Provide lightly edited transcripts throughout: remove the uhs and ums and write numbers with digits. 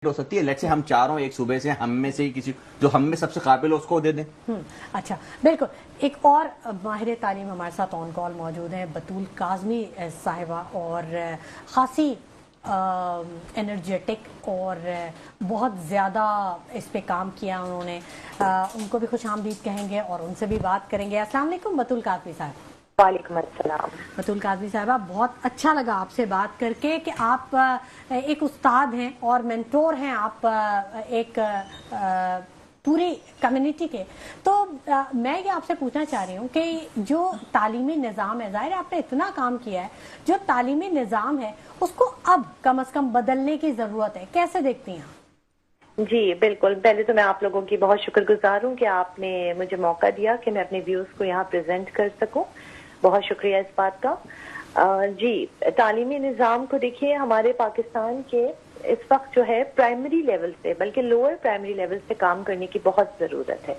हो सकती है। लेट्स से हम चारों एक सूबे से हम में से ही किसी जो हम में सबसे काबिल हो उसको दे दें। अच्छा, बिल्कुल। एक और माहिर तालीम हमारे साथ ऑन कॉल मौजूद हैं, बतूल काज़मी साहिबा, और खासी एनर्जेटिक और बहुत ज़्यादा इस पे काम किया उन्होंने। उनको भी खुश आमदीद कहेंगे और उनसे भी बात करेंगे। अस्सलाम वालेकुम बतूल काज़मी साहिबा। वालेकुम अस्सलाम। बतूल काज़मी साहिबा, बहुत अच्छा लगा आपसे बात करके कि आप एक उस्ताद हैं और मेंटोर हैं, आप एक पूरी कम्युनिटी के। तो मैं ये आपसे पूछना चाह रही हूँ कि जो तालीमी निज़ाम है, ज़ाहिर है आपने इतना काम किया है, जो तालीमी निज़ाम है उसको अब कम से कम बदलने की ज़रूरत है, कैसे देखती हैं? जी बिल्कुल, पहले तो मैं आप लोगों की बहुत शुक्रगुजार हूँ कि आपने मुझे मौका दिया कि मैं अपने व्यूज़ को यहाँ प्रेजेंट कर सकूँ। बहुत शुक्रिया इस बात का। जी, तालीमी निज़ाम को देखिए, हमारे पाकिस्तान के इस वक्त जो है प्राइमरी लेवल से बल्कि लोअर प्राइमरी लेवल से काम करने की बहुत ज़रूरत है।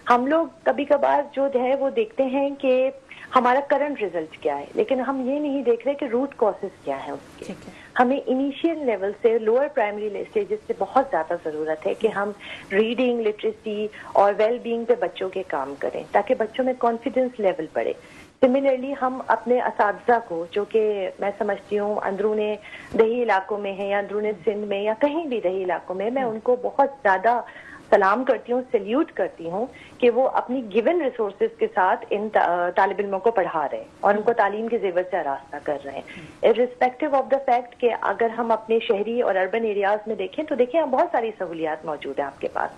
हम लोग कभी कभार जो है वो देखते हैं कि हमारा करंट रिजल्ट क्या है, लेकिन हम ये नहीं देख रहे कि रूट कॉजेस क्या है उसके। हमें इनिशियल लेवल से लोअर प्राइमरी स्टेजेस से बहुत ज़्यादा ज़रूरत है कि हम रीडिंग, लिटरेसी और वेल बीइंग पे बच्चों के काम करें ताकि बच्चों में कॉन्फिडेंस लेवल बढ़े। सिमिलरली हम अपने असातिज़ा को, जो कि मैं समझती हूँ अंदरूने दही इलाकों में है या अंदरूने सिंध में या कहीं भी दही इलाकों में, मैं उनको बहुत ज़्यादा सलाम करती हूँ, सल्यूट करती हूँ कि वो अपनी गिवन रिसोर्सेज के साथ इन तालिब इल्मों को पढ़ा रहे हैं और उनको तालीम के जेवर से आरास्ता कर रहे हैं। इर्रिस्पेक्टिव ऑफ द फैक्ट कि अगर हम अपने शहरी और अर्बन एरियाज में देखें तो देखिए बहुत सारी सहूलियात मौजूद है आपके पास,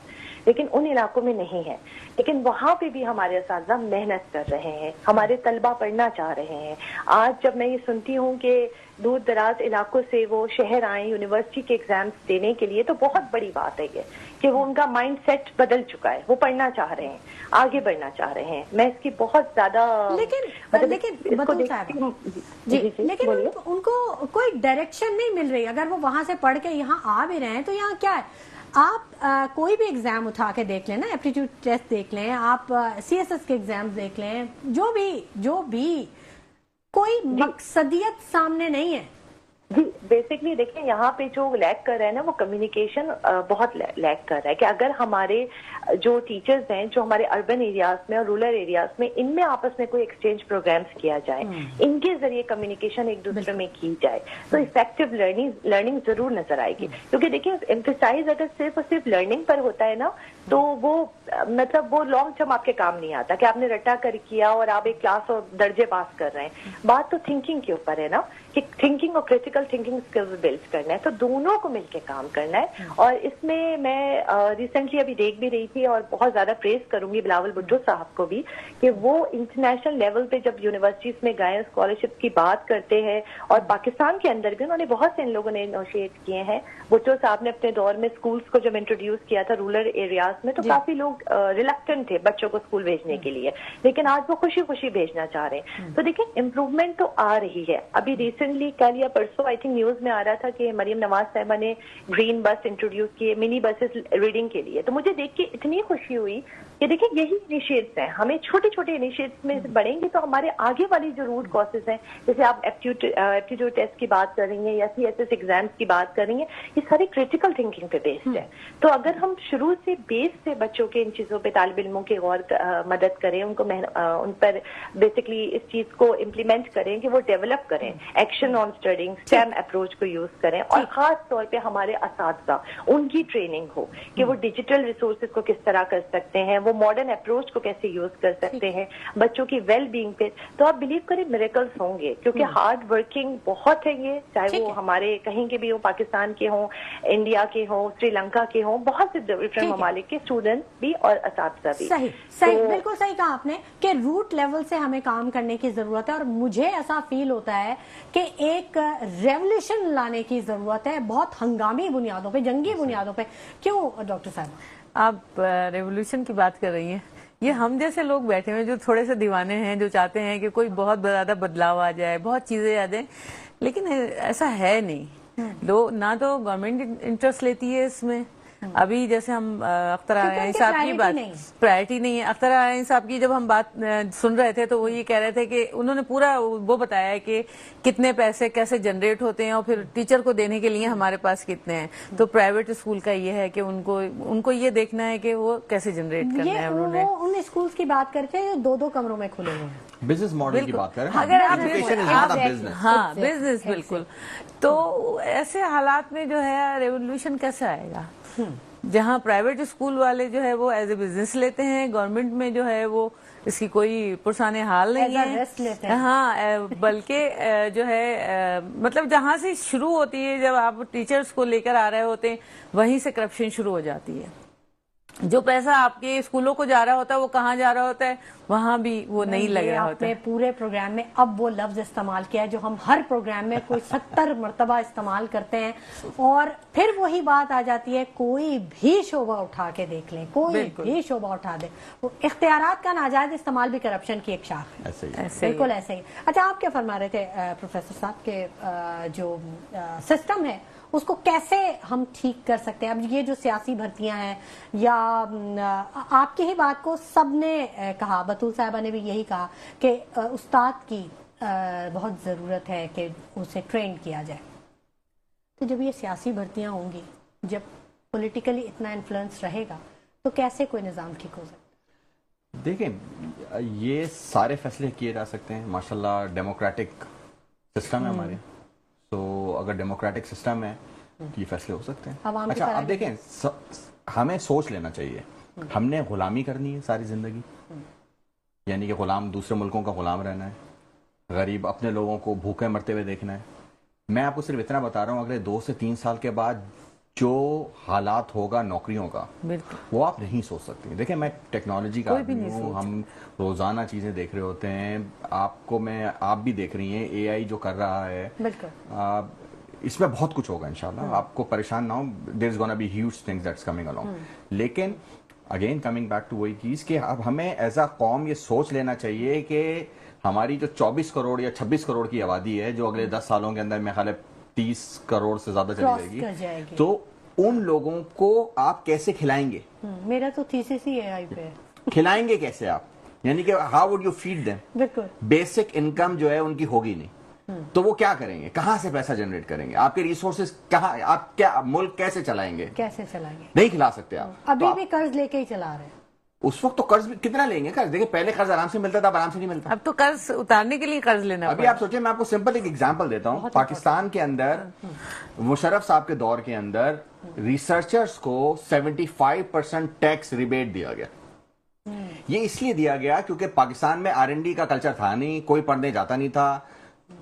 लेकिन उन इलाकों में नहीं है। लेकिन वहाँ पे भी हमारे असातिज़ा मेहनत कर रहे हैं, हमारे तलबा पढ़ना चाह रहे हैं। आज जब मैं ये सुनती हूँ कि दूर दराज इलाकों से वो शहर आए यूनिवर्सिटी के एग्जाम्स देने के लिए, तो बहुत बड़ी बात है ये कि वो उनका माइंड सेट बदल चुका है, वो पढ़ना चाह रहे हैं, आगे बढ़ना चाह रहे हैं। मैं इसकी बहुत ज्यादा लेकिन उनको कोई डायरेक्शन नहीं मिल रही। अगर वो वहां से पढ़ के यहाँ आ भी रहे हैं तो यहाँ क्या है, आप कोई भी एग्जाम उठा के देख लें ना, एप्टीट्यूड टेस्ट देख लें, आप CSS के एग्जाम देख लें, जो भी कोई मकसदियत सामने नहीं है। जी, बेसिकली देखिए यहाँ पे जो लैग कर रहा है ना वो कम्युनिकेशन बहुत लैग कर रहा है कि अगर हमारे जो टीचर्स हैं जो हमारे अर्बन एरियाज में और रूरल एरियाज में, इनमें आपस में कोई एक्सचेंज प्रोग्राम्स किया जाए, इनके जरिए कम्युनिकेशन एक दूसरे में की जाए तो इफेक्टिव लर्निंग जरूर नजर आएगी। क्योंकि देखिए एम्फेसाइज अगर सिर्फ और सिर्फ लर्निंग पर होता है ना तो वो मतलब वो लॉन्ग टर्म आपके काम नहीं आता कि आपने रटा कर किया और आप एक क्लास और दर्जे पास कर रहे हैं। बात तो थिंकिंग के ऊपर है ना कि थिंकिंग और क्रिटिकल थिंकिंग स्किल्स बिल्ड करना है, तो दोनों को मिलकर काम करना है। और इसमें मैं रिसेंटली अभी देख भी रही थी और बहुत ज्यादा प्रेज करूंगी बिलावल भुट्टो साहब को भी कि वो इंटरनेशनल लेवल पे जब यूनिवर्सिटीज में गए, स्कॉलरशिप की बात करते हैं और पाकिस्तान के अंदर भी उन्होंने बहुत से इन लोगों ने इनिशिएट किए हैं। भुट्टो साहब ने अपने दौर में स्कूल्स को जब इंट्रोड्यूस किया था रूरल एरियाज में तो काफी लोग रिलक्टेंट थे बच्चों को स्कूल भेजने के लिए, लेकिन आज वो खुशी खुशी भेजना चाह रहे हैं। तो देखिए इम्प्रूवमेंट तो आ रही है। अभी रिसेंटली कल या परसों आई थिंक न्यूज में आ रहा था कि मरियम नवाज साहिबा ने ग्रीन बस इंट्रोड्यूस किए, मिनी बसेस रीडिंग के लिए। तो मुझे देख के इतनी खुशी हुई कि देखिए यही इनिशिएटिव्स हैं, हमें छोटे छोटे इनिशिएटिव्स में बढ़ेंगे तो हमारे आगे वाली जो रूट कॉजेज हैं, जैसे आप एप्टीट्यूड टेस्ट की बात कर रही हैं या CSS एग्जाम्स की बात कर रही हैं, ये सारी क्रिटिकल थिंकिंग पे बेस्ड है। तो अगर हम शुरू से बेस से बच्चों के इन चीजों पे तालिब इल्मों की गौर मदद करें, उनको उन पर बेसिकली इस चीज को इम्प्लीमेंट करें कि वो डेवलप करें, action on studying, stem approach को यूज करें और खास तौर पे हमारे असातिज़ा उनकी ट्रेनिंग हो कि वो डिजिटल रिसोर्सेज को किस तरह कर सकते हैं, वो मॉडर्न अप्रोच को कैसे यूज कर सकते हैं बच्चों की वेल बीइंग पे, तो आप बिलीव करें मिरेकल्स होंगे। क्योंकि हार्ड वर्किंग बहुत है ये, चाहे वो हमारे कहीं के भी हो, पाकिस्तान के हों, इंडिया के हों, श्रीलंका के हों, बहुत से डिफरेंट ममालिक के स्टूडेंट भी और असातिज़ा भी। सही बिल्कुल सही कहा आपने कि रूट लेवल से हमें काम करने की जरूरत है। और मुझे ऐसा फील होता है कि एक रेवोल्यूशन लाने की जरूरत है, बहुत हंगामी बुनियादों पे, जंगी बुनियादों पे। क्यों डॉक्टर साहब आप रेवोल्यूशन की बात कर रही हैं? ये हम जैसे लोग बैठे हुए जो थोड़े से दीवाने हैं, जो चाहते हैं कि कोई बहुत ज्यादा बदलाव आ जाए, बहुत चीजें आ जाए, लेकिन ऐसा है नहीं। ना तो गवर्नमेंट इंटरेस्ट लेती है इसमें, अभी जैसे हम अख्तर क्योंकि आरयानी उनकी साहब की priority बात, नहीं है। प्रायोरिटी नहीं है। अख्तर आरयानी साहब की जब हम बात सुन रहे थे तो वो ये कह रहे थे कि उन्होंने पूरा वो बताया है कि कितने पैसे कैसे जनरेट होते हैं और फिर टीचर को देने के लिए हमारे पास कितने हैं। तो प्राइवेट स्कूल का ये है कि उनको ये देखना है कि वो कैसे जनरेट करना ये है उन्होंने। वो उन स्कूल्स की बात करते हैं जो 2-2 कमरों में खुले हुए हैं। बिजनेस मॉडल की बात करें, अगर आप एजुकेशन इज आप नॉट अ exactly- बिजनेस। हाँ, Exactly. बिजनेस बिल्कुल। तो ऐसे हालात में जो है रेवोल्यूशन कैसे आएगा, जहाँ प्राइवेट स्कूल वाले जो है वो एज ए बिजनेस लेते हैं, गवर्नमेंट में जो है वो इसकी कोई पुरसाने हाल नहीं As a है। rest लेते हैं। हाँ, बल्कि जो है मतलब जहाँ से शुरू होती है, जब आप टीचर्स को लेकर आ रहे होते हैं वहीं से करप्शन शुरू हो जाती है। जो पैसा आपके स्कूलों को जा रहा होता है वो कहाँ जा रहा होता है, वहां भी वो नहीं लग रहा होता आपने है। पूरे प्रोग्राम में अब वो लफ्ज इस्तेमाल किया है जो हम हर प्रोग्राम में कोई 70 मरतबा इस्तेमाल करते हैं, और फिर वही बात आ जाती है, कोई भी शोबा उठा के देख लें, कोई बिल्कुल। भी शोबा उठा दे, वो इख्तियारात का नाजायज इस्तेमाल भी करप्शन की एक शाख है। ऐसे ही ऐसे ही बिल्कुल ऐसे ही। अच्छा, आप क्या फरमा रहे थे प्रोफेसर साहब के जो सिस्टम है उसको कैसे हम ठीक कर सकते हैं? अब ये जो सियासी भर्तियां हैं, या आपकी ही बात को सबने कहा, बतूल साहिबा ने भी यही कहा कि उस्ताद की बहुत ज़रूरत है कि उसे ट्रेन किया जाए। तो जब ये सियासी भर्तियां होंगी, जब पॉलिटिकली इतना इन्फ्लुएंस रहेगा, तो कैसे कोई निज़ाम ठीक हो सकता है? देखें, ये सारे फैसले किए जा सकते हैं। माशाल्लाह डेमोक्रेटिक सिस्टम है हमारे, तो अगर डेमोक्रेटिक सिस्टम है तो ये फैसले हो सकते हैं। आवाम की अच्छा, तरह अब देखें, हमें सोच लेना चाहिए, हमने गुलामी करनी है सारी जिंदगी, यानी कि गुलाम दूसरे मुल्कों का गुलाम रहना है, गरीब अपने लोगों को भूखे मरते हुए देखना है। मैं आपको सिर्फ इतना बता रहा हूँ, अगले 2 से 3 साल के बाद जो हालात होगा नौकरियों का, बिल्कुल वो आप नहीं सोच सकते। देखिए, मैं टेक्नोलॉजी का कोई भी आदमी नहीं हूँ, सोच हम रोजाना चीजें देख रहे होते हैं। आप भी देख रही हैं एआई जो कर रहा है, बिल्कुल। इसमें बहुत कुछ होगा इंशाल्लाह, आपको परेशान ना हो। There is gonna be huge things that's coming along. लेकिन अगेन कमिंग बैक टू वही चीज कि अब हमें एज अ कौम ये सोच लेना चाहिए कि हमारी जो 24 करोड़ या 26 करोड़ की आबादी है, जो अगले 10 सालों के अंदर मेरे ख्याल है 30 करोड़ से ज्यादा क्रॉस चली कर जाएगी, जाएगी। तो उन लोगों को आप कैसे खिलाएंगे? मेरा तो थीसिस ही एआई पे है। खिलाएंगे कैसे आप? यानी कि how would you feed them? बिल्कुल। बेसिक इनकम जो है उनकी होगी नहीं, तो वो क्या करेंगे? कहां से पैसा जनरेट करेंगे? आपके रिसोर्सेज कहां? आप क्या मुल्क कैसे चलाएंगे? कैसे चलाएंगे? नहीं खिला सकते आप। अभी तो भी कर्ज लेके ही चला रहे हैं। उस वक्त तो कर्ज भी कितना लेंगे? कर्ज देखिए, पहले कर्ज आराम से मिलता था, अब आराम से नहीं मिलता। अब तो कर्ज उतारने के लिए कर्ज लेना अभी आप सोचिए, मैं आपको सिंपल एक एग्जांपल देता हूं। पाकिस्तान के अंदर मुशर्रफ साहब के दौर के अंदर रिसर्चर्स को 75% टैक्स रिबेट दिया गया। ये इसलिए दिया गया क्योंकि पाकिस्तान में R&D का कल्चर था नहीं, कोई पढ़ने जाता नहीं था,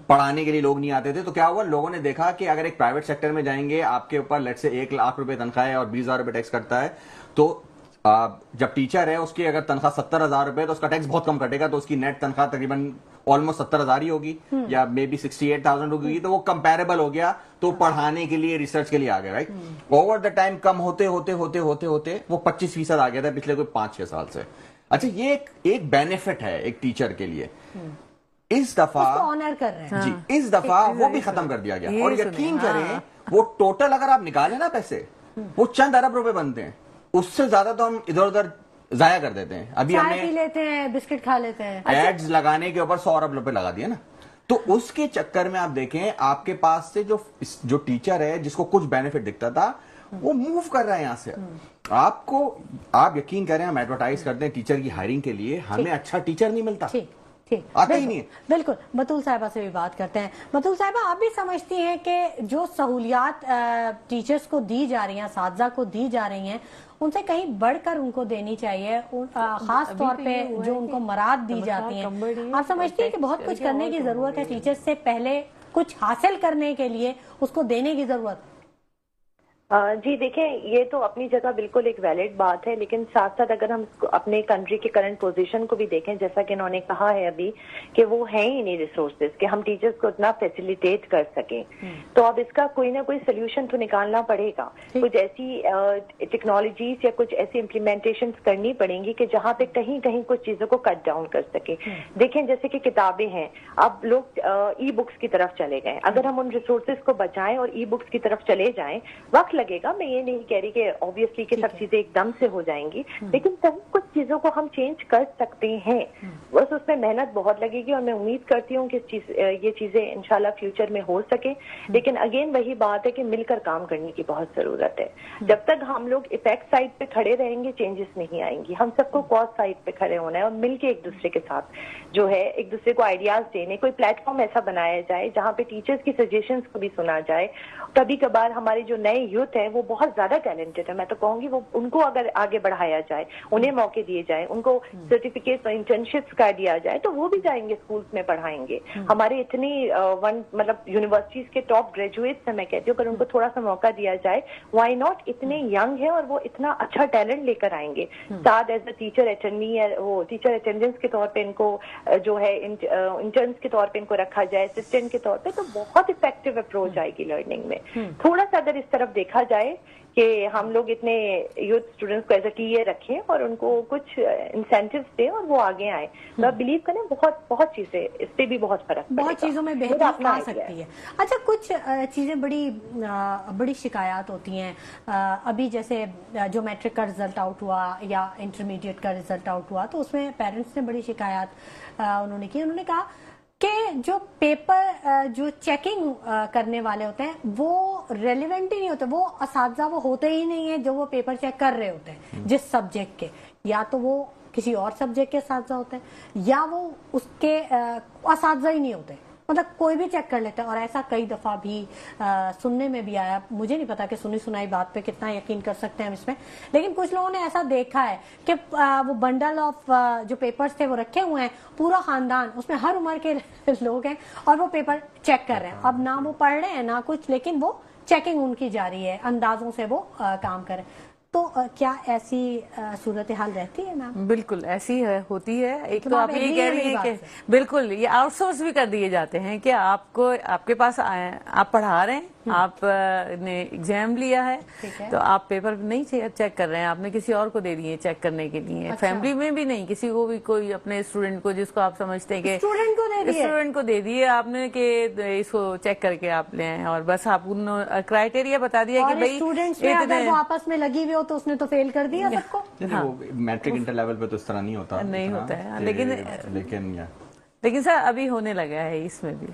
पढ़ाने के लिए लोग नहीं आते थे। तो क्या हुआ, लोगों ने देखा कि अगर एक प्राइवेट सेक्टर में जाएंगे, आपके ऊपर लेट से 1 लाख रुपए तनख्वाह है और 20,000 रुपए टैक्स कटता है, तो जब टीचर है उसकी अगर तनख्वाह 70,000 रुपए, तो उसका टैक्स बहुत कम कटेगा, तो उसकी नेट तनख्वाह तकरीबन ऑलमोस्ट 70,000 ही होगी, या मे बी 68,000 होगी। तो वो कंपेरेबल हो गया, तो पढ़ाने के लिए, रिसर्च के लिए आ गया, राइट। ओवर द टाइम कम होते होते होते होते होते वो 25% आ गया था पिछले कोई 5-6 साल से। अच्छा, ये एक बेनिफिट है एक टीचर के लिए। इस दफा ऑनर कर रहे हैं। जी, इस दफा वो भी खत्म कर दिया गया। और यकीन करें, वो टोटल अगर आप निकालें ना पैसे, वो चंद अरब रुपए बनते हैं, उससे ज्यादा तो हम इधर उधर जाया कर देते हैं। अभी चाय हमने पी लेते हैं, बिस्किट खा लेते हैं। एड्स लगाने के ऊपर 100 अरब रुपए लगा दिए ना। तो उसके चक्कर में आप देखें, आपके पास से जो टीचर है जिसको कुछ बेनिफिट दिखता था, वो मूव कर रहा है यहां से। आप यकीन करें, हम एडवर्टाइज करते हैं टीचर की हायरिंग के लिए, हमें अच्छा टीचर नहीं मिलता, ठीक ठीक, आता ही नहीं है। बिल्कुल। बतूल साहिबा से भी बात करते हैं। बतूल साहिबा, आप भी समझती हैं कि जो सहूलियात टीचर्स को दी जा रही हैं, असातिज़ा को दी जा रही हैं, उनसे कहीं बढ़कर उनको देनी चाहिए, खास तौर पे जो उनको मराद दी जाती हैं। आप समझती हैं कि बहुत कुछ करने की जरूरत है, टीचर्स से पहले कुछ हासिल करने के लिए उसको देने की जरूरत? जी देखें, ये तो अपनी जगह बिल्कुल एक वैलिड बात है, लेकिन साथ साथ अगर हम अपने कंट्री के करंट पोजीशन को भी देखें, जैसा कि इन्होंने कहा है अभी कि वो है ही नहीं रिसोर्सेज कि हम टीचर्स को इतना फैसिलिटेट कर सकें, तो अब इसका कोई ना कोई सोल्यूशन तो निकालना पड़ेगा। कुछ ऐसी टेक्नोलॉजीज या कुछ ऐसी इम्प्लीमेंटेशन करनी पड़ेंगी कि जहाँ पे कहीं कहीं कुछ चीजों को कट डाउन कर सके। देखें, जैसे कि किताबें हैं, अब लोग ई बुक्स की तरफ चले गए। अगर हम उन रिसोर्सेज को बचाएं और ई बुक्स की तरफ चले जाएं, वक्त لگے گا, میں یہ نہیں کہہ رہی کہ obviously کہ سب چیزیں ایک دم سے ہو جائیں گی, لیکن تب کچھ چیزوں کو ہم چینج کر سکتے ہیں, بس اس میں محنت بہت لگے گی, اور میں امید کرتی ہوں کہ یہ چیزیں انشاءاللہ فیوچر میں ہو سکے. لیکن اگین وہی بات ہے کہ مل کر کام کرنے کی بہت ضرورت ہے. جب تک ہم لوگ افیکٹ سائڈ پہ کھڑے رہیں گے چینجز نہیں آئیں گی. ہم سب کو کاز سائڈ پہ کھڑے ہونا ہے, اور مل کے ایک دوسرے کے ساتھ جو ہے ایک دوسرے کو آئیڈیاز دینے, کوئی پلیٹ فارم ایسا بنایا جائے جہاں پہ ٹیچرز کی سجیشنز کو بھی سنا جائے. کبھی کبھار ہمارے جو نئے یوتھ ہیں وہ بہت زیادہ ٹیلنٹڈ ہے, میں تو کہوں گی وہ ان کو اگر آگے بڑھایا جائے, انہیں موقع دیے جائیں, ان کو سرٹیفکیٹ اور انٹرنشپس کا دیا جائے تو وہ بھی جائیں گے اسکولس میں پڑھائیں گے. ہمارے اتنی مطلب یونیورسٹیز کے ٹاپ گریجویٹس ہیں, میں کہتی ہوں اگر ان کو تھوڑا سا موقع دیا جائے, وائی ناٹ, اتنے ینگ ہیں اور وہ اتنا اچھا ٹیلنٹ لے کر آئیں گے. ساتھ ایز اے ٹیچر اٹینڈی ہے, وہ ٹیچر اٹینڈنس کے طور پہ ان کو جو ہے انٹرنس کے طور پہ ان کو رکھا جائے, اسسٹنٹ کے طور پہ, تو بہت افیکٹو اپروچ آئے گی لرننگ میں. تھوڑا سا اگر اس طرف دیکھا جائے کہ ہم لوگ اتنے یوتھ اسٹوڈنٹس کو ایز اے ٹی اے رکھیں اور ان کو کچھ انسینٹیوز دیں اور وہ آگے آئیں, تو آپ بلیو کریں بہت چیزیں, اس سے بھی بہت فرق پڑے گا, بہت چیزوں میں بہتری آ سکتی ہے. اچھا, کچھ چیزیں بڑی شکایات ہوتی ہیں ابھی, جیسے جو میٹرک کا رزلٹ آؤٹ ہوا یا انٹرمیڈیٹ کا رزلٹ آؤٹ ہوا, تو اس میں پیرنٹس نے بڑی شکایات انہوں نے کی. انہوں نے کہا کہ جو پیپر جو چیکنگ کرنے والے ہوتے ہیں وہ ریلیونٹ ہی نہیں ہوتے, وہ اساتذہ وہ ہوتے ہی نہیں ہیں جو وہ پیپر چیک کر رہے ہوتے ہیں جس سبجیکٹ کے, یا تو وہ کسی اور سبجیکٹ کے اساتذہ ہوتے ہیں یا وہ اس کے اساتذہ ہی نہیں ہوتے, مطلب کوئی بھی چیک کر لیتا ہے. اور ایسا کئی دفعہ بھی سننے میں بھی آیا, مجھے نہیں پتا کہ سنی سنائی بات پہ کتنا یقین کر سکتے ہیں ہم اس میں, لیکن کچھ لوگوں نے ایسا دیکھا ہے کہ وہ بنڈل آف جو پیپرز تھے وہ رکھے ہوئے ہیں, پورا خاندان, اس میں ہر عمر کے لوگ ہیں, اور وہ پیپر چیک کر رہے ہیں. اب نہ وہ پڑھ رہے ہیں نہ کچھ, لیکن وہ چیکنگ ان کی جاری ہے, اندازوں سے وہ کام کر رہے ہیں. تو کیا ایسی صورتحال رہتی ہے میم؟ بالکل ایسی ہوتی ہے. ایک تو آپ یہ کہہ رہی ہیں کہ بالکل یہ آؤٹ سورس بھی کر دیے جاتے ہیں کہ آپ کے پاس آپ پڑھا رہے ہیں, آپ نے ایگزام لیا ہے تو آپ پیپر نہیں چیک کر رہے ہیں, آپ نے کسی اور کو دے دیے چیک کرنے کے لیے. فیملی میں بھی نہیں, کسی کو بھی, کوئی اپنے اسٹوڈنٹ کو جس کو آپ سمجھتے ہیں کہ اسٹوڈنٹ کو دے دیے آپ نے کہ اس کو چیک کر کے آپ لے آئیں, اور بس آپ کرائٹیریا بتا دیا کہ بھائی اسٹوڈنٹس میں اگر وہ آپس میں لگی ہوئی ہو تو اس نے تو فیل کر دیا سب کو. میٹرک انٹر لیول پہ تو اس طرح نہیں ہوتا ہے, لیکن سر ابھی ہونے لگا ہے اس میں بھی,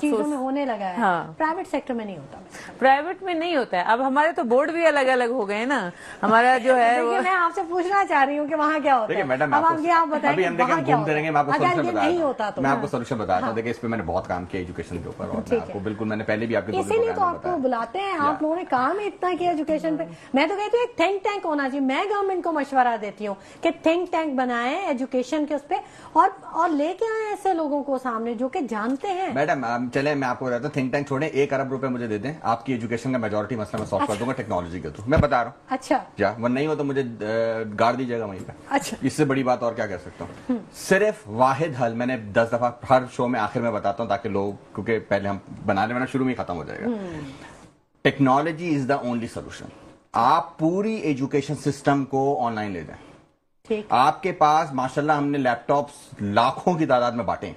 چیزوں میں ہونے لگا ہے. پرائیویٹ سیکٹر میں نہیں ہوتا. پرائیویٹ میں نہیں ہوتا ہے. اب ہمارے تو بورڈ بھی الگ الگ ہو گئے نا, ہمارا جو ہے میں آپ سے پوچھنا چاہ رہی ہوں کہ وہاں کیا ہوتا ہے. میڈم اب آپ بتائیں گھومتے رہیں گے, میں آپ کو سولوشن بتاتا ہوں. دیکھیں اس پہ میں نے بہت کام کیا ایجوکیشن کے اوپر, اور آپ کو بالکل میں نے پہلے بھی آپ کے اسی لیے تو آپ کو بلاتے ہیں. آپ لوگوں نے کام ہی اتنا کیا ایجوکیشن پہ. میں تو کہتی ہوں ایک تھنک ٹینک ہونا چاہیے. میں گورنمنٹ کو مشورہ دیتی ہوں کہ تھنک ٹینک بنائیں ایجوکیشن کے اس پہ, اور لے کے آئیں ایسے لوگوں کو سامنے جو کہ جانتے ہیں. میڈم چلے میں آپ کو بتاتا ہوں, تھنک ٹینک چھوڑیں, 1 ارب روپے مجھے دے دیں, آپ کی ایجوکیشن کا میجورٹی مسئلہ میں سالو کر دوں گا ٹیکنالوجی کے تھرو. میں بتا رہا ہوں. اچھا, کیا وہ نہیں ہو تو مجھے گاڑ دیجیے گا وہیں پہ. اچھا, اس سے بڑی بات اور کیا کہہ سکتا ہوں. صرف واحد حل میں نے 10 دفعہ ہر شو میں آخر میں بتاتا ہوں تاکہ لوگ, کیونکہ پہلے ہم بنانے والا شروع میں ہی ختم ہو جائے گا. Technology is the only solution. آپ پوری ایجوکیشن سسٹم کو آن لائن لے جائیں. آپ کے پاس ماشاءاللہ ہم نے لیپ ٹاپس لاکھوں کی تعداد میں بانٹے ہیں.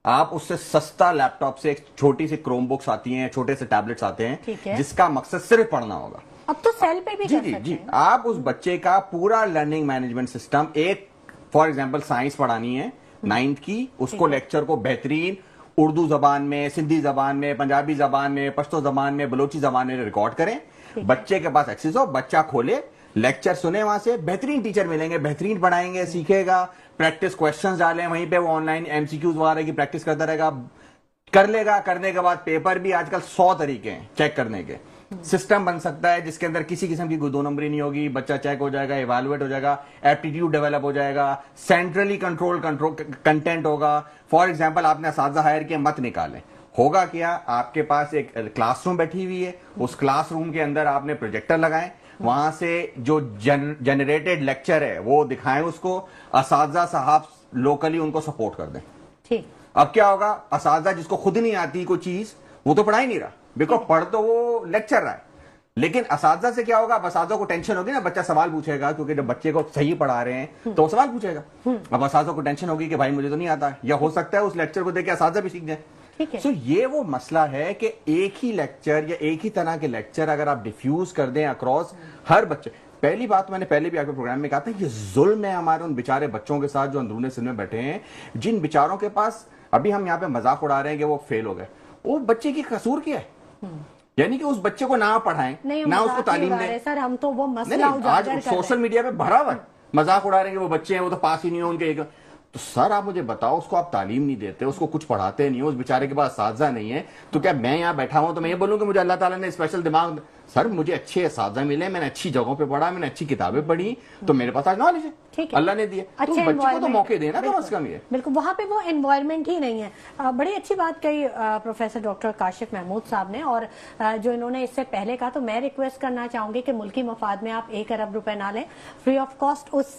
آپ اس سے سستا لیپ ٹاپ سے ایک چھوٹی سی کروم بکس آتی ہیں, چھوٹے سے ٹیبلٹس آتے ہیں جس کا مقصد صرف پڑھنا ہوگا. اب تو سیل پہ بھی کر سکتے ہیں. جی, آپ اس بچے کا پورا لرننگ مینجمنٹ سسٹم, ایک فار ایگزامپل سائنس پڑھانی ہے 9th کی, اس کو لیکچر کو بہترین اردو زبان میں, سندھی زبان میں, پنجابی زبان میں, پشتو زبان میں, بلوچی زبان میں ریکارڈ کریں. بچے کے پاس ایکسس ہو, بچہ کھولے, لیکچر سنے, وہاں سے بہترین ٹیچر ملیں گے, بہترین پڑھائیں گے, سیکھے گا. پریکٹس کوشچنز ڈالیں وہیں پہ, وہ آن لائن MCQs وغیرہ کی پریکٹس کرتا رہے گا, کر لے گا. کرنے کے بعد پیپر بھی آج کل 100 طریقے ہیں چیک کرنے کے. سسٹم بن سکتا ہے جس کے اندر کسی قسم کی کوئی 2 نمبری نہیں ہوگی, بچہ چیک ہو جائے گا, ایویلویٹ ہو جائے گا, ایپٹیٹیوڈ ڈیولپ ہو جائے گا, سینٹرلی کنٹرول کنٹینٹ ہوگا. فار ایگزامپل آپ نے اساتذہ ہائر کیے, مت نکالیں. ہوگا کیا, آپ کے پاس ایک کلاس روم بیٹھی ہوئی ہے, اس کلاس روم کے اندر آپ نے پروجیکٹر لگائیں, وہاں سے جو جنریٹڈ لیکچر ہے وہ دکھائیں اس کو, اساتذہ صاحب لوکلی ان کو سپورٹ کر دیں. ٹھیک. اب کیا ہوگا, اساتذہ جس کو خود نہیں آتی کوئی چیز وہ تو پڑھا ہی نہیں رہا, بیکاز پڑھ تو وہ لیکچر رہا ہے, لیکن اساتذہ سے کیا ہوگا, اب اساتذہ کو ٹینشن ہوگی نا, بچہ سوال پوچھے گا, کیونکہ جب بچے کو صحیح پڑھا رہے ہیں تو وہ سوال پوچھے گا. اب اساتذہ کو ٹینشن ہوگی کہ بھائی مجھے تو نہیں آتا, یا ہو سکتا ہے اس لیکچر کو دیکھ کے اساتذہ بھی سیکھ جائیں. ٹھیک ہے. سو یہ وہ مسئلہ ہے کہ ایک ہی لیکچر یا ایک ہی طرح کے لیکچر اگر آپ ڈیفیوز کر دیں اکراس ہر بچے. پہلی بات میں نے پہلے بھی آپ کے پروگرام میں کہا تھا، یہ ظلم ہے ہمارے ان بیچارے بچوں کے ساتھ جو اندرون سندھ میں بیٹھے ہیں، جن بیچاروں کے پاس ابھی ہم یہاں پہ مذاق اڑا رہے ہیں کہ وہ فیل ہو گئے. وہ بچے کی قصور کیا ہے؟ یعنی کہ اس بچے کو نہ پڑھائیں نہ اس کو تعلیم دیں. سر ہم تو وہ مسئلہ آج سوشل میڈیا پہ بھرا ہوا ہے، مذاق اڑا رہے ہیں کہ وہ بچے ہیں وہ تو پاس ہی نہیں ہو ان کے. تو سر آپ مجھے بتاؤ، اس کو آپ تعلیم نہیں دیتے، اس کو کچھ پڑھاتے نہیں ہو، اس بیچارے کے پاس اساتذہ نہیں ہے، تو کیا میں یہاں بیٹھا ہوں تو میں یہ بولوں کہ مجھے اللہ تعالیٰ نے اسپیشل دماغ؟ سر مجھے اچھے اساتذہ ملے، میں نے اچھی جگہوں پہ پڑھا، میں نے اچھی کتابیں پڑھی، تو میرے پاس آج نالج ہے اللہ نے دیا. تو بچے کو تو موقع دینا کم از کم. یہ بالکل وہاں پہ وہ انوائرمنٹ ہی نہیں ہے. بڑی اچھی بات کہی پروفیسر ڈاکٹر کاشف محمود صاحب نے، اور جو انہوں نے اس سے پہلے کہا، تو میں ریکویسٹ کرنا چاہوں گی کہ ملکی مفاد میں آپ 1 ارب روپے نہ لیں، فری آف کاسٹ اس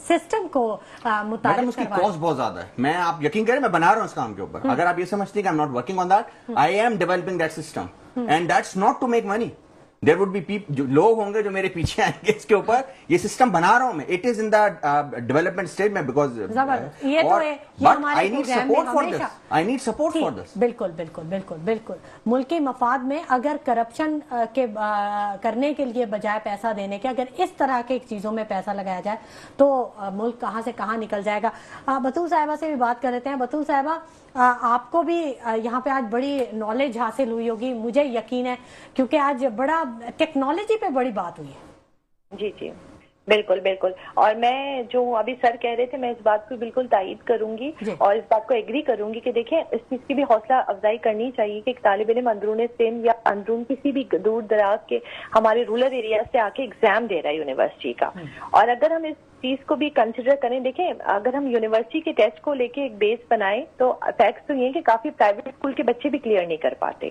سسٹم کو میڈم اس کی کاسٹ بہت زیادہ ہے. میں آپ یقین کریں میں بنا رہا ہوں اس کام کے اوپر. اگر آپ یہ سمجھتے ہیں کہ I'm not working on that, I am developing that system and that's not to make money. There would be people, جو لوگ ہوں گے جو میرے پیچھے آئیں گے اس کے اوپر. یہ سسٹم بنا رہا ہوں میں. It is in the development stage میں because یہ تو ہے، but I need support for this. I need support for this. بالکل بالکل بالکل بالکل. ملکی مفاد میں اگر کرپشن کے کرنے کے لیے بجائے پیسہ دینے کے اگر اس طرح کے چیزوں میں پیسہ لگایا جائے تو ملک کہاں سے کہاں نکل جائے گا. بطول صاحبہ سے بھی بات کر لیتے ہیں. بطول صاحبہ آپ کو بھی یہاں پہ آج بڑی نالج حاصل ہوئی ہوگی، مجھے یقین ہے، کیونکہ آج بڑا ٹیکنالوجی پہ بڑی بات ہوئی ہے. جی جی بالکل بالکل. اور میں جو ابھی سر کہہ رہے تھے میں اس بات کو بالکل تائید کروں گی اور اس بات کو ایگری کروں گی کہ دیکھیں اس چیز کی بھی حوصلہ افزائی کرنی چاہیے کہ ایک طالب علم اندرون سندھ یا اندرون کسی بھی دور دراز کے ہمارے رورل ایریا سے آ کے ایگزام دے رہا ہے یونیورسٹی کا. اور اگر ہم اس چیز کو بھی کنسیڈر کریں، دیکھیں اگر ہم یونیورسٹی کے ٹیسٹ کو لے کے ایک بیس بنائیں تو فیکٹس تو یہ ہیں کہ کافی پرائیویٹ اسکول کے بچے بھی کلیئر نہیں کر پاتے.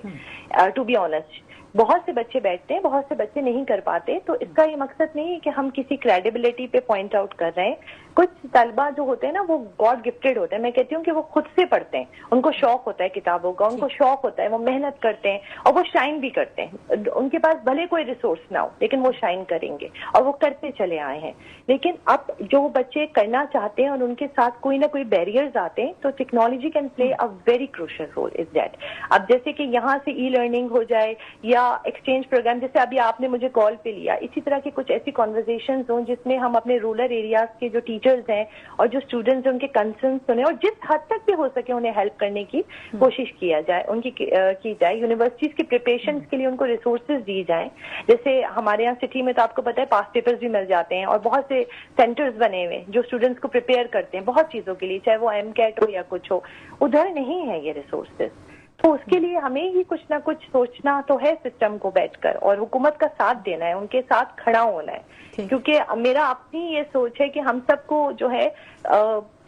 ٹو بی آنیسٹ بہت سے بچے بیٹھتے ہیں، بہت سے بچے نہیں کر پاتے. تو اس کا یہ مقصد نہیں ہے کہ ہم کسی کریڈیبلٹی پہ پوائنٹ آؤٹ کر رہے ہیں. کچھ طلبہ جو ہوتے ہیں نا وہ گاڈ گفٹیڈ ہوتے ہیں. میں کہتی ہوں کہ وہ خود سے پڑھتے ہیں، ان کو شوق ہوتا ہے کتابوں کا، ان کو شوق ہوتا ہے، وہ محنت کرتے ہیں اور وہ شائن بھی کرتے ہیں. ان کے پاس بھلے کوئی ریسورس نہ ہو لیکن وہ شائن کریں گے اور وہ کرتے چلے آئے ہیں. لیکن اب جو بچے کرنا چاہتے ہیں اور ان کے ساتھ کوئی نہ کوئی بیریئرز آتے ہیں تو technology can play a very crucial role is that. اب جیسے کہ یہاں سے ای لرننگ ہو جائے یا ایکسچینج پروگرام، جیسے ابھی آپ نے مجھے کال پہ لیا، اسی طرح کی کچھ ایسی کانورزیشنز ہوں جس میں ہم اپنے رورل ایریاز کے جو ٹیچرز ہیں اور جو اسٹوڈنٹس ہیں ان کے کنسرنس سنیں اور جس حد تک بھی ہو سکے انہیں ہیلپ کرنے کی کوشش کیا جائے، ان کی جائے. یونیورسٹیز کی پریپریشنز کے لیے ان کو ریسورسز دی جائیں. جیسے ہمارے یہاں سٹی میں تو آپ کو پتہ ہے پاس پیپرز بھی مل جاتے ہیں اور بہت سے سینٹرز بنے ہوئے جو اسٹوڈنٹس کو پریپیئر کرتے ہیں بہت چیزوں کے لیے، چاہے وہ ایم کیٹ ہو یا کچھ ہو. ادھر نہیں ہے یہ ریسورسز. تو اس کے لیے ہمیں ہی کچھ نہ کچھ سوچنا تو ہے سسٹم کو بیٹھ کر، اور حکومت کا ساتھ دینا ہے، ان کے ساتھ کھڑا ہونا ہے. کیونکہ میرا اپنی یہ سوچ ہے کہ ہم سب کو جو ہے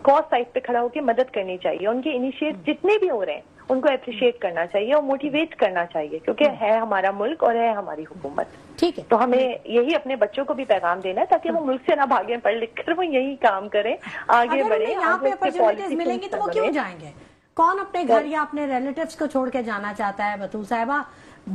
کاز سائڈ پہ کھڑا ہو کے مدد کرنی چاہیے. ان کے انیشیٹ جتنے بھی ہو رہے ہیں ان کو اپریشیٹ کرنا چاہیے اور موٹیویٹ کرنا چاہیے، کیونکہ ہے ہمارا ملک اور ہے ہماری حکومت. ٹھیک ہے. تو ہمیں یہی اپنے بچوں کو بھی پیغام دینا ہے تاکہ وہ ملک سے نہ بھاگیں، پڑھ لکھ کر وہ یہی کام کریں، آگے بڑھیں. یہاں پہ اپرچونٹیز ملیں گی تو وہ کیوں جائیں گے؟ کون اپنے گھر یا اپنے ریلیٹیوز کو چھوڑ کے جانا چاہتا ہے بطول صاحبہ؟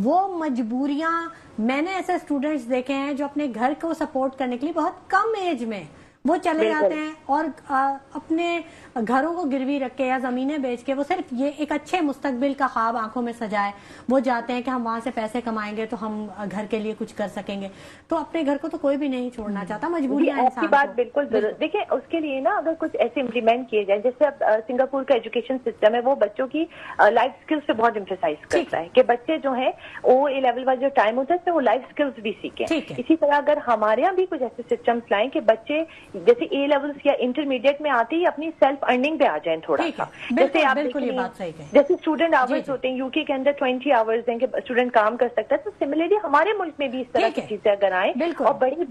وہ مجبوریاں میں نے ایسے اسٹوڈنٹس دیکھے ہیں جو اپنے گھر کو سپورٹ کرنے کے لیے بہت کم ایج میں وہ چلے جاتے ہیں اور اپنے گھروں کو گروی رکھ کے یا زمینیں بیچ کے وہ صرف یہ ایک اچھے مستقبل کا خواب آنکھوں میں سجائے وہ جاتے ہیں کہ ہم وہاں سے پیسے کمائیں گے تو ہم گھر کے لیے کچھ کر سکیں گے. تو اپنے گھر کو تو کوئی بھی نہیں چھوڑنا چاہتا، مجبوریاں انسان کی بات بالکل ضرور. دیکھیں اس کے لیے نا اگر کچھ ایسے امپلیمنٹ کیے جائیں، جیسے اب سنگاپور کا ایجوکیشن سسٹم ہے وہ بچوں کی لائف اسکلس پہ بہت امفیسائز کرتا ہے کہ بچے جو ہیں وہ اے لیول والا جو ٹائم ہوتا ہے وہ لائف اسکلس بھی سیکھیں. اسی طرح اگر ہمارے یہاں بھی کچھ ایسے سسٹمس لائیں کہ بچے جیسے اے لیولس یا انٹرمیڈیٹ میں آتے ہی اپنی سیلف ارننگ پہ آ جائیں تھوڑا سا. جیسے آپ جیسے اسٹوڈنٹ آورز ہوتے ہیں یو کے اندر 20 آورز ہیں کہ اسٹوڈنٹ کام کر سکتا ہے، تو سملرلی ہمارے ملک میں بھی اس طرح کی چیزیں اگر آئیں اور بڑی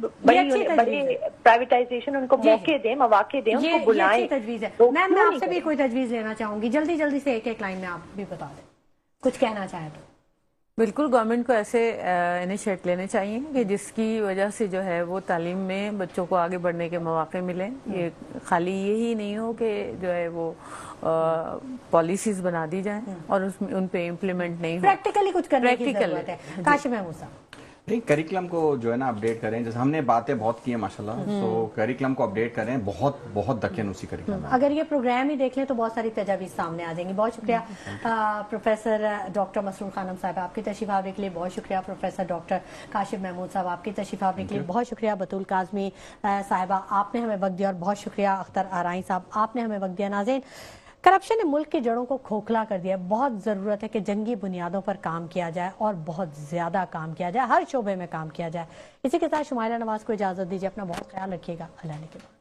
پرائیویٹائزیشن ان کو موقع دیں، مواقع دیں، ان کو بلائیں. تجویز ہے. میم میں آپ سے بھی کوئی تجویز لینا چاہوں گی، جلدی جلدی سے ایک لائن میں آپ بھی بتا دیں کچھ کہنا چاہیں تو. بالکل گورنمنٹ کو ایسے انیشیٹ لینے چاہیے کہ جس کی وجہ سے جو ہے وہ تعلیم میں بچوں کو آگے بڑھنے کے مواقع ملیں. یہ خالی یہی نہیں ہو کہ جو ہے وہ پالیسیز بنا دی جائیں اور ان پہ امپلیمنٹ نہیں ہو، پریکٹیکلی کچھ کرنے کی ضرورت ہے. کاشف محمود صاحب करिकुलम को जो है ना अपडेट करें, जैसे हमने बातें बहुत की हैं माशाल्लाह, तो करिकुलम को अपडेट करें, बहुत बहुत दखन उसी करिकुलम में। अगर ये प्रोग्राम ही देख लें तो बहुत सारी तजावीज़ सामने आ जाएंगी। बहुत शुक्रिया प्रोफेसर डॉक्टर मसरूर खानम साहब, आपकी तशरीफ आवने के लिए बहुत शुक्रिया। प्रोफेसर डॉक्टर काशिफ महमूद साहब, आपकी तशरीफ आवने के लिए बहुत शुक्रिया। बतूल काज़मी साहिबा, आपने हमें वक्त दिया, और बहुत शुक्रिया अख्तर आराई साहब, आपने हमें वक्त दिया। नाज़रीन, करप्शन ने मुल्क की जड़ों को खोखला कर दिया। बहुत ज़रूरत है कि जंगी बुनियादों पर काम किया जाए और बहुत ज़्यादा काम किया जाए, हर शोबे में काम किया जाए। इसी के साथ शुमाइला नवाज को इजाज़त दीजिए। अपना बहुत ख्याल रखिएगा। अल्लाह ने के बाद।